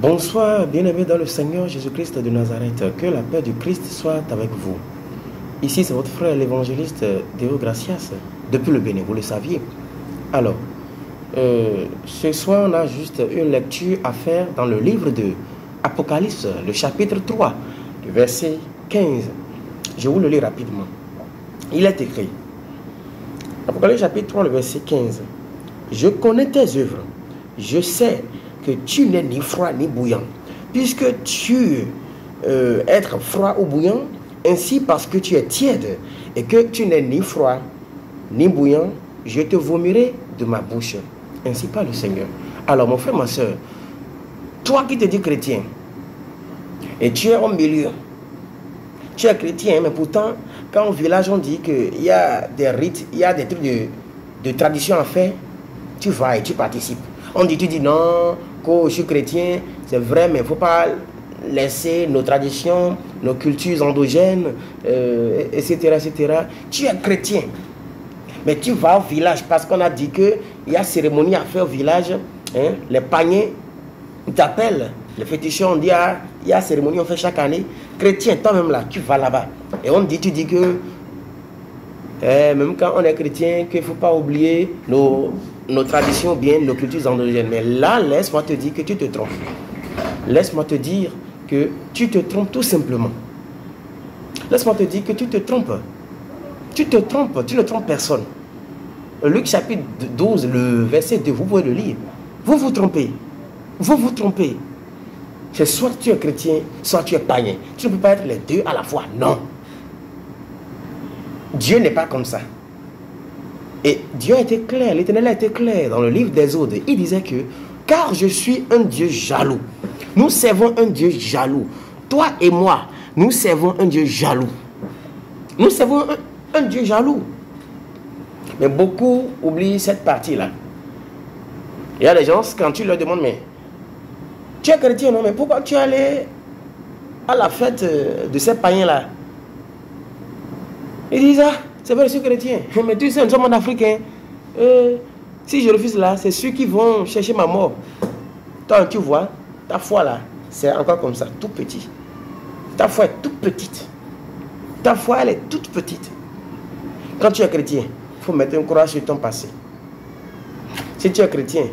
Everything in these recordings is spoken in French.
Bonsoir, bien-aimés dans le Seigneur Jésus-Christ de Nazareth. Que la paix du Christ soit avec vous. Ici, c'est votre frère l'évangéliste Deo Gracias, depuis le Bénin, vous le saviez. Alors, ce soir, on a juste une lecture à faire dans le livre de Apocalypse, le chapitre 3, le verset 15. Je vous le lis rapidement. Il est écrit, Apocalypse chapitre 3, le verset 15. Je connais tes œuvres, je sais que tu n'es ni froid ni bouillant. Puisque tu être froid ou bouillant, ainsi parce que tu es tiède et que tu n'es ni froid ni bouillant, je te vomirai de ma bouche. Ainsi parle le Seigneur. Alors mon frère, ma soeur, toi qui te dis chrétien, et tu es au milieu, tu es chrétien, mais pourtant, quand au village on dit qu'il y a des rites, il y a des trucs de tradition à faire, tu vas et tu participes. Tu dis non, je suis chrétien, c'est vrai, mais il ne faut pas laisser nos traditions, nos cultures endogènes, etc., etc. Tu es chrétien, mais tu vas au village parce qu'on a dit qu'il y a cérémonie à faire au village. Hein, les paniers t'appellent, les féticheurs, on dit il y a cérémonie, on fait chaque année. Chrétien, toi-même là, tu vas là-bas. Et tu dis que, même quand on est chrétien, qu'il ne faut pas oublier nos traditions, bien nos cultures endogènes. Mais là, laisse-moi te dire que tu te trompes. Laisse-moi te dire que tu te trompes tout simplement. Laisse-moi te dire que tu te trompes. Tu te trompes, tu ne trompes personne. Luc chapitre 12, le verset 2, vous pouvez le lire. Vous vous trompez. Vous vous trompez. C'est soit tu es chrétien, soit tu es païen. Tu ne peux pas être les deux à la fois. Non. Dieu n'est pas comme ça. Et Dieu a été clair, l'Éternel a été clair dans le livre d'Exode. Il disait que, car je suis un Dieu jaloux. Nous servons un Dieu jaloux. Toi et moi, nous servons un Dieu jaloux. Nous servons un Dieu jaloux. Mais beaucoup oublient cette partie-là. Il y a des gens, quand tu leur demandes, mais tu es chrétien, non, mais pourquoi tu es allé à la fête de ces païens-là? Ils disent, c'est vrai, je suis chrétien. Mais tu sais, nous sommes en Afrique. Si je refuse là, c'est ceux qui vont chercher ma mort. Toi, tu vois, ta foi là, c'est encore comme ça, tout petit. Ta foi est toute petite. Ta foi, elle est toute petite. Quand tu es chrétien, il faut mettre une croix sur ton passé. Si tu es chrétien,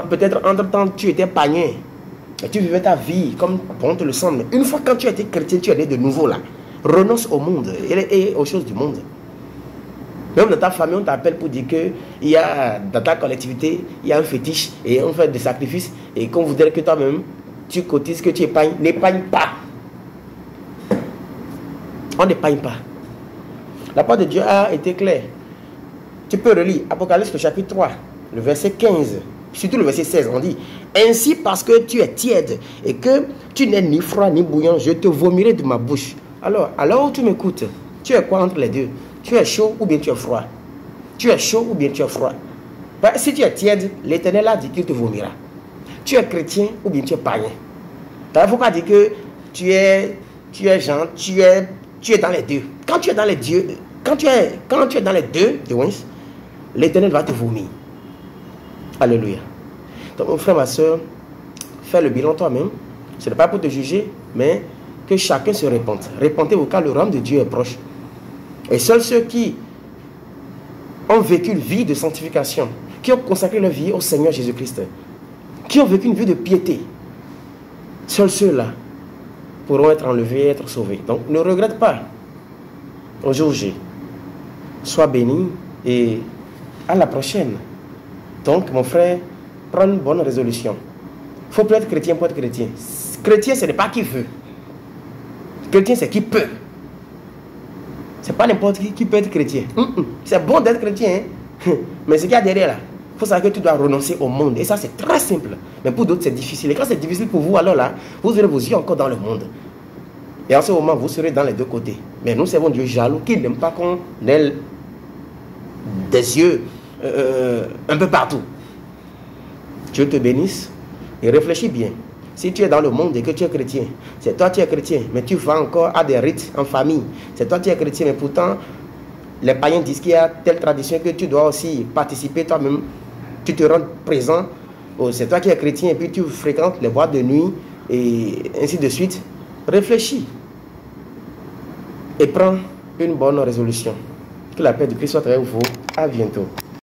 peut-être entre-temps, tu étais païen. Et tu vivais ta vie comme bon te le semble. Une fois quand tu étais chrétien, tu es né de nouveau là. Renonce au monde et aux choses du monde. Même dans ta famille, on t'appelle pour dire que il y a, dans ta collectivité, il y a un fétiche et on fait des sacrifices et qu'on voudrait que toi-même, tu cotises, que tu épargnes. N'épargne pas. On n'épargne pas. La parole de Dieu a été claire. Tu peux relire Apocalypse chapitre 3, le verset 15, surtout le verset 16, on dit, ainsi parce que tu es tiède et que tu n'es ni froid ni bouillant, je te vomirai de ma bouche. Alors où tu m'écoutes, tu es quoi entre les deux? Tu es chaud ou bien tu es froid? Tu es chaud ou bien tu es froid? Ben, si tu es tiède, l'Éternel a dit qu'il te vomira. Tu es chrétien ou bien tu es païen. Il ne faut pas dire que tu es Jean, tu es dans les deux. Quand tu es dans les deux, quand tu es dans les deux, l'Éternel va te vomir. Alléluia. Donc mon frère, ma soeur, fais le bilan toi-même. Ce n'est pas pour te juger, mais que chacun se répande. Répandez-vous car le royaume de Dieu est proche. Et seuls ceux qui ont vécu une vie de sanctification, qui ont consacré leur vie au Seigneur Jésus-Christ, qui ont vécu une vie de piété, seuls ceux-là pourront être enlevés et être sauvés. Donc ne regrette pas. Au jour J. Sois béni et à la prochaine. Donc mon frère, prends une bonne résolution. Il ne faut plus être chrétien pour être chrétien. Chrétien, ce n'est pas qui veut. Chrétien, c'est qui peut. C'est pas n'importe qui peut être chrétien. C'est bon d'être chrétien, hein? Mais ce qu'il y a derrière là, il faut savoir que tu dois renoncer au monde. Et ça, c'est très simple. Mais pour d'autres, c'est difficile. Et quand c'est difficile pour vous, alors là, vous aurez vos yeux encore dans le monde. Et en ce moment, vous serez dans les deux côtés. Mais nous servons Dieu jaloux qui n'aime pas qu'on ait des yeux un peu partout. Dieu te bénisse et réfléchis bien. Si tu es dans le monde et que tu es chrétien, c'est toi qui es chrétien, mais tu vas encore à des rites en famille. C'est toi qui es chrétien, mais pourtant, les païens disent qu'il y a telle tradition que tu dois aussi participer toi-même. Tu te rends présent. C'est toi qui es chrétien et puis tu fréquentes les boîtes de nuit et ainsi de suite. Réfléchis et prends une bonne résolution. Que la paix de Christ soit avec vous. À bientôt.